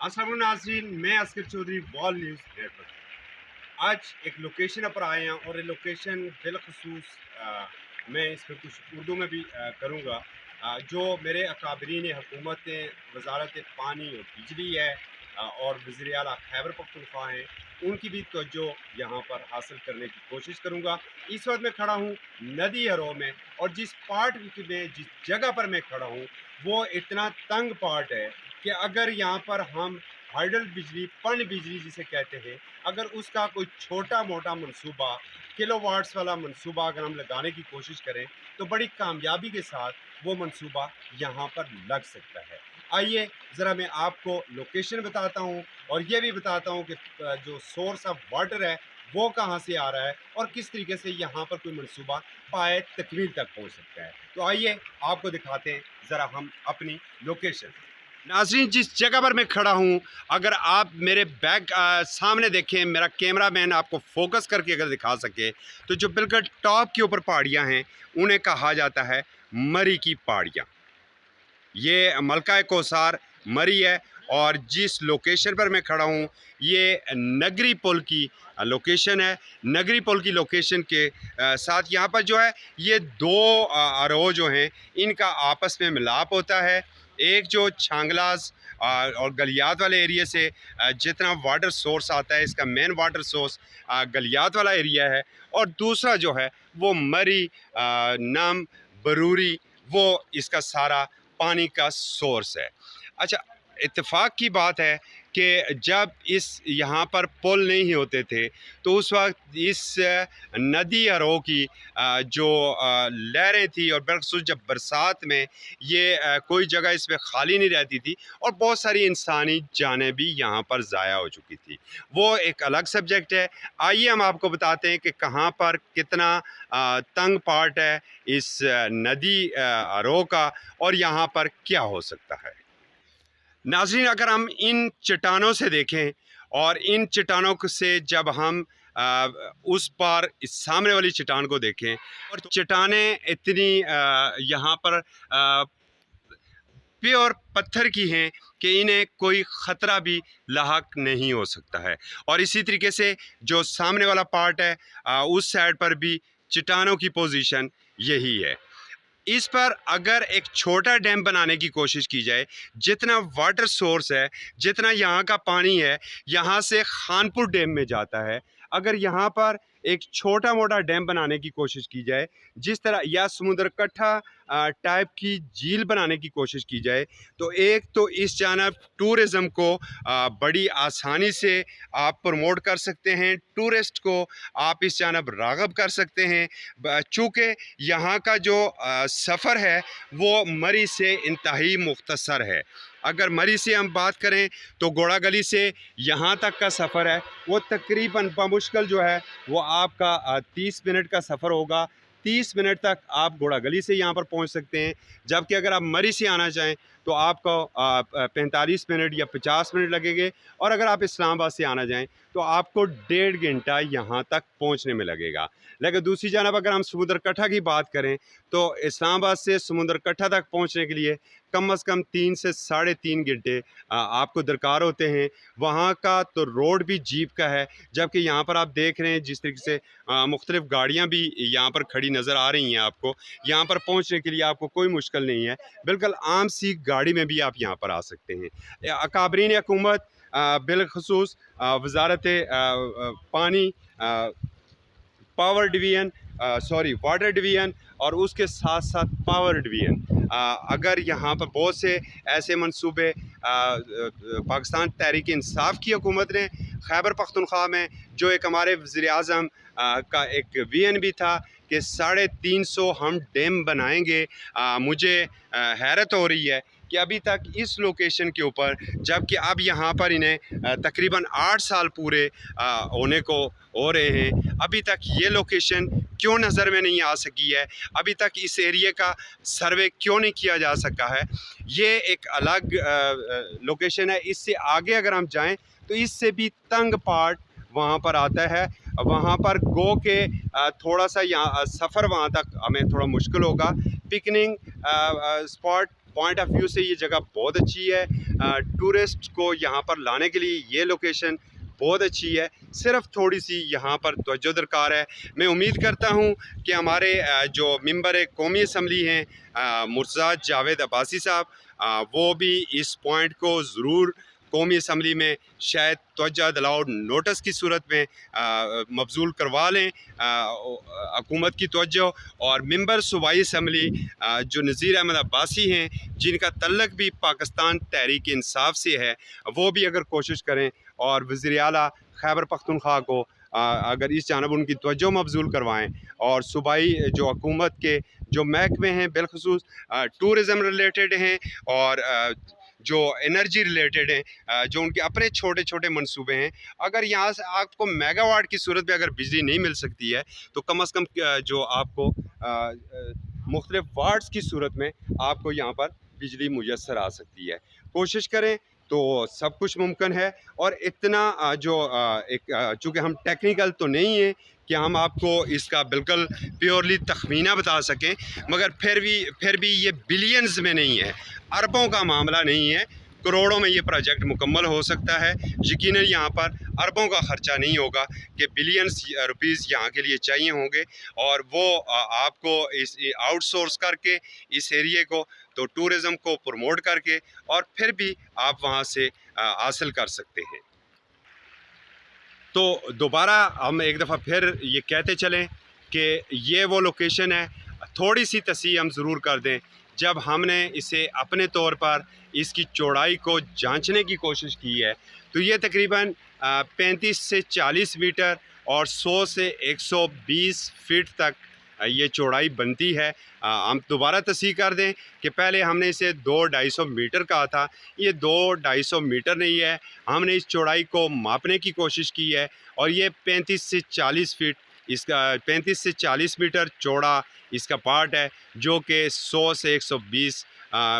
अस्सलाम वालेकुम नाज़रीन, मैं Askar Chaudhary wall news network. आज एक लोकेशन पर आए हैं और ये लोकेशन बिलखसूस मैं इस पर कुछ उर्दू में भी करूँगा। जो मेरे अकाबरीन हुकूमत वजारत पानी और बिजली है और वज़ीर आला खैबर पख्तूनख्वा हैं, उनकी भी तवज्जो यहाँ पर हासिल करने की कोशिश करूँगा। इस वक्त मैं खड़ा हूँ नदी हरों में, और जिस पार्ट में जिस जगह पर मैं खड़ा हूँ वो इतना तंग पार्ट है कि अगर यहाँ पर हम हाइडल बिजली, पन बिजली जिसे कहते हैं, अगर उसका कोई छोटा मोटा मंसूबा, किलोवाट्स वाला मंसूबा अगर हम लगाने की कोशिश करें तो बड़ी कामयाबी के साथ वो मंसूबा यहाँ पर लग सकता है। आइए ज़रा मैं आपको लोकेशन बताता हूँ और ये भी बताता हूँ कि जो सोर्स ऑफ वाटर है वो कहाँ से आ रहा है और किस तरीके से यहाँ पर कोई मंसूबा पाए तकमील तक पहुँच सकता है। तो आइए आपको दिखाते हैं ज़रा हम अपनी लोकेशन। नाज़रीन, जिस जगह पर मैं खड़ा हूँ, अगर आप मेरे बैक सामने देखें, मेरा कैमरा मैन आपको फोकस करके अगर दिखा सके, तो जो बिल्कुल टॉप के ऊपर पहाड़ियाँ हैं उन्हें कहा जाता है मरी की पहाड़ियाँ। ये मलका कौसार मरी है और जिस लोकेशन पर मैं खड़ा हूँ ये नगरी पुल की लोकेशन है। नगरी पुल की लोकेशन के साथ यहाँ पर जो है ये दो अरो जो हैं इनका आपस में मिलाप होता है। एक जो छांगलास और गलियात वाले एरिया से जितना वाटर सोर्स आता है, इसका मेन वाटर सोर्स गलियात वाला एरिया है, और दूसरा जो है वो मरी नम बरूरी, वो इसका सारा पानी का सोर्स है। अच्छा, इत्तेफाक की बात है कि जब इस यहाँ पर पुल नहीं होते थे तो उस वक्त इस नदी अरो की जो लहरें थी, और बिलखसूस जब बरसात में ये कोई जगह इसमें खाली नहीं रहती थी और बहुत सारी इंसानी जानें भी यहाँ पर ज़ाया हो चुकी थी। वो एक अलग सब्जेक्ट है। आइए हम आपको बताते हैं कि कहाँ पर कितना तंग पार्ट है इस नदी अरो का और यहाँ पर क्या हो सकता है। नाज़रीन, अगर हम इन चट्टानों से देखें और इन चट्टानों से जब हम उस पार इस सामने वाली चट्टान को देखें, और चट्टानें इतनी यहाँ पर प्योर पत्थर की हैं कि इन्हें कोई ख़तरा भी लाहक नहीं हो सकता है। और इसी तरीके से जो सामने वाला पार्ट है उस साइड पर भी चट्टानों की पोजीशन यही है। इस पर अगर एक छोटा डैम बनाने की कोशिश की जाए, जितना वाटर सोर्स है, जितना यहाँ का पानी है यहाँ से खानपुर डैम में जाता है, अगर यहाँ पर एक छोटा मोटा डैम बनाने की कोशिश की जाए, जिस तरह या समुद्र कट्ठा टाइप की झील बनाने की कोशिश की जाए, तो एक तो इस जानब टूरिज़म को बड़ी आसानी से आप प्रमोट कर सकते हैं, टूरिस्ट को आप इस जानब राग़ब कर सकते हैं। चूँकि यहाँ का जो सफ़र है वो मरी से इंतहाई मुख्तसर है। अगर मरी से हम बात करें तो घोड़ा गली से यहाँ तक का सफ़र है वो तकरीबन बमुश्किल जो है वो आपका 30 मिनट का सफ़र होगा। 30 मिनट तक आप घोड़ा गली से यहाँ पर पहुँच सकते हैं, जबकि अगर आप मरी से आना चाहें तो आपको 45 मिनट या 50 मिनट लगेंगे, और अगर आप इस्लामाबाद से आना जाएँ तो आपको 1.5 घंटा यहाँ तक पहुँचने में लगेगा। लेकिन दूसरी जानब अगर हम समुद्र कट्ठा की बात करें तो इस्लामाबाद से समुद्र कट्ठा तक पहुँचने के लिए कम से कम 3 से 3.5 घंटे आपको दरकार होते हैं। वहाँ का तो रोड भी जीप का है, जबकि यहाँ पर आप देख रहे हैं जिस तरीके से मुख्तलिफ़ गाड़ियाँ भी यहाँ पर खड़ी नज़र आ रही हैं। आपको यहाँ पर पहुँचने के लिए आपको कोई मुश्किल नहीं है, बिल्कुल आम सी गाड़ी में भी आप यहाँ पर आ सकते हैं। अकाबरीन हुकूमत बिलखसूस वज़ारत पानी, पावर डिवीज़न, वाटर डिवीज़न और उसके साथ साथ पावर डिवीज़न, अगर यहाँ पर बहुत से ऐसे मंसूबे पाकिस्तान तहरीक इंसाफ की हुकूमत ने खैबर पख्तूनख्वा में, जो एक हमारे वज़ीर-ए-आज़म का एक विज़न भी था कि 350 हम डैम बनाएंगे, मुझे हैरत हो रही है कि अभी तक इस लोकेशन के ऊपर, जबकि अब यहाँ पर इन्हें तकरीबन 8 साल पूरे होने को हो रहे हैं, अभी तक ये लोकेशन क्यों नज़र में नहीं आ सकी है, अभी तक इस एरिया का सर्वे क्यों नहीं किया जा सका है। ये एक अलग लोकेशन है। इससे आगे अगर हम जाएं तो इससे भी तंग पार्ट वहाँ पर आता है। वहाँ पर गो के थोड़ा सा यहाँ सफ़र वहाँ तक हमें थोड़ा मुश्किल होगा। Picnic spot point of view से ये जगह बहुत अच्छी है। टूरिस्ट को यहाँ पर लाने के लिए ये लोकेशन बहुत अच्छी है। सिर्फ थोड़ी सी यहाँ पर तवज्जो दरकार है। मैं उम्मीद करता हूँ कि हमारे जो मेंबर कौमी असम्बली हैं मुर्तज़ा जावेद अब्बासी साहब, वो भी इस पॉइंट को ज़रूर कौमी असम्बली में शायद तवज्जो दिलाओ नोटिस की सूरत में मबजूल करवा लें हुकूमत की तवज्जो। और मेंबर सूबाई असम्बली जो नज़ीर अहमद अब्बासी हैं, जिनका तल्लक भी पाकिस्तान तहरीक इंसाफ से है, वो भी अगर कोशिश करें और वज़ीर आला खैबर पख्तूनख्वा को अगर इस जानब उनकी तवज्जो मबजूल करवाएँ और सूबाई जो हुकूमत के जो महकमे हैं बिलखुसूस टूरिज़म रिलेटेड हैं और जो एनर्जी रिलेटेड हैं, जो उनके अपने छोटे छोटे मंसूबे हैं, अगर यहाँ से आपको मेगावाट की सूरत में अगर बिजली नहीं मिल सकती है तो कम अज़ कम जो आपको मुख्तलिफ वाट्स की सूरत में आपको यहाँ पर बिजली मुयस्सर आ सकती है। कोशिश करें तो सब कुछ मुमकिन है। और इतना चूँकि हम टेक्निकल तो नहीं है कि हम आपको इसका बिल्कुल प्योरली तखमीना बता सकें, मगर फिर भी ये बिलियंस में नहीं है, अरबों का मामला नहीं है, करोड़ों में ये प्रोजेक्ट मुकम्मल हो सकता है। यकीनन यहाँ पर अरबों का ख़र्चा नहीं होगा कि बिलियंस रुपीज़ यहाँ के लिए चाहिए होंगे, और वो आपको इस आउटसोर्स करके इस एरिए को तो टूरिज़म को प्रमोट करके और फिर भी आप वहाँ से हासिल कर सकते हैं। तो दोबारा हम एक दफ़ा फिर ये कहते चलें कि ये वो लोकेशन है। थोड़ी सी तस्हीह हम ज़रूर कर दें, जब हमने इसे अपने तौर पर इसकी चौड़ाई को जांचने की कोशिश की है तो ये तकरीबन 35 से 40 मीटर और 100 से 120 फीट तक ये चौड़ाई बनती है। हम दोबारा तस्हीह कर दें कि पहले हमने इसे 2-250 मीटर कहा था, ये 2-250 मीटर नहीं है। हमने इस चौड़ाई को मापने की कोशिश की है और ये 35 से 40 फीट इसका 35 से 40 मीटर चौड़ा इसका पार्ट है, जो कि 100 से 120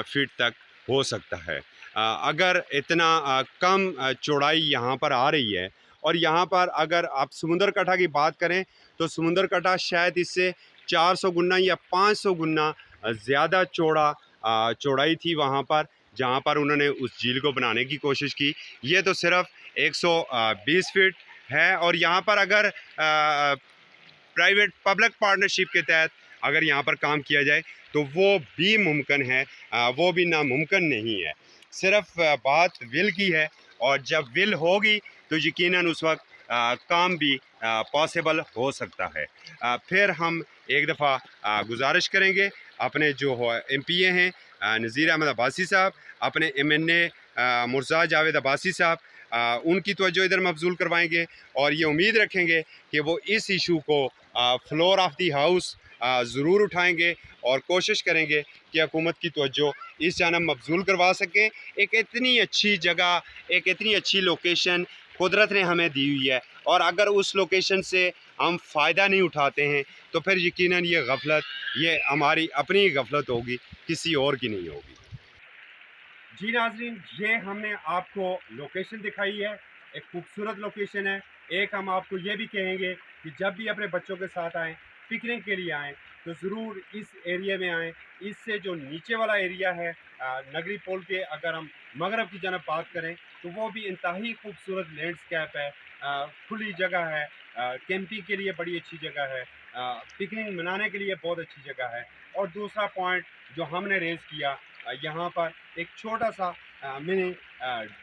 फीट तक हो सकता है। अगर इतना कम चौड़ाई यहाँ पर आ रही है, और यहाँ पर अगर आप समुंदर कटा की बात करें तो समुंदर कटा शायद इससे 400 गुना या 500 गुना ज़्यादा चौड़ाई थी वहाँ पर, जहाँ पर उन्होंने उस झील को बनाने की कोशिश की। ये तो सिर्फ 120 फीट है। और यहाँ पर अगर प्राइवेट पब्लिक पार्टनरशिप के तहत अगर यहाँ पर काम किया जाए तो वो भी मुमकिन है, वो भी नामुमकिन नहीं है। सिर्फ बात विल की है, और जब विल होगी तो यकीनन उस वक्त काम भी पॉसिबल हो सकता है। फिर हम एक दफ़ा गुजारिश करेंगे अपने जो MPA हैं नज़ीर अहमद अब्बासी साहब, अपने MNA मुर्तज़ा जावेद अब्बासी साहब, उनकी तवज्जो इधर मबजूल करवाएंगे और ये उम्मीद रखेंगे कि वो इस इशू को फ्लोर ऑफ दी हाउस ज़रूर उठाएंगे और कोशिश करेंगे कि हुकूमत की तवज्जो इस जानब मबजूल करवा सकें। एक इतनी अच्छी जगह, एक इतनी अच्छी लोकेशन कुदरत ने हमें दी हुई है, और अगर उस लोकेशन से हम फ़ायदा नहीं उठाते हैं तो फिर यकीनन ये गफलत, ये हमारी अपनी गफलत होगी, किसी और की नहीं होगी। जी नाज़रीन, ये हमने आपको लोकेशन दिखाई है, एक खूबसूरत लोकेशन है। एक हम आपको ये भी कहेंगे कि जब भी अपने बच्चों के साथ आएँ, पिकनिक के लिए आएँ, तो ज़रूर इस एरिया में आएँ। इससे जो नीचे वाला एरिया है नगरी पुल के, अगर हम मगरब की जानब बात करें तो वो भी इंतहाई खूबसूरत लैंडस्केप है, खुली जगह है, कैंपिंग के लिए बड़ी अच्छी जगह है, पिकनिक मनाने के लिए बहुत अच्छी जगह है। और दूसरा पॉइंट जो हमने रेज़ किया, यहाँ पर एक छोटा सा मिनी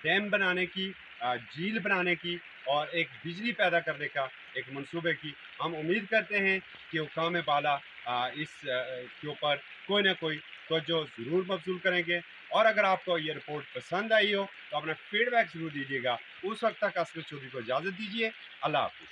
डैम बनाने की, झील बनाने की और एक बिजली पैदा करने का एक मंसूबे की हम उम्मीद करते हैं कि हुकाम बाला इस के ऊपर कोई ना कोई तवज्जो ज़रूर मबज़ूल करेंगे। और अगर आपको ये रिपोर्ट पसंद आई हो तो अपना फीडबैक ज़रूर दीजिएगा। उस वक्त तक असगर चौधरी को इजाज़त दीजिए। अल्लाह हाफ़िज़।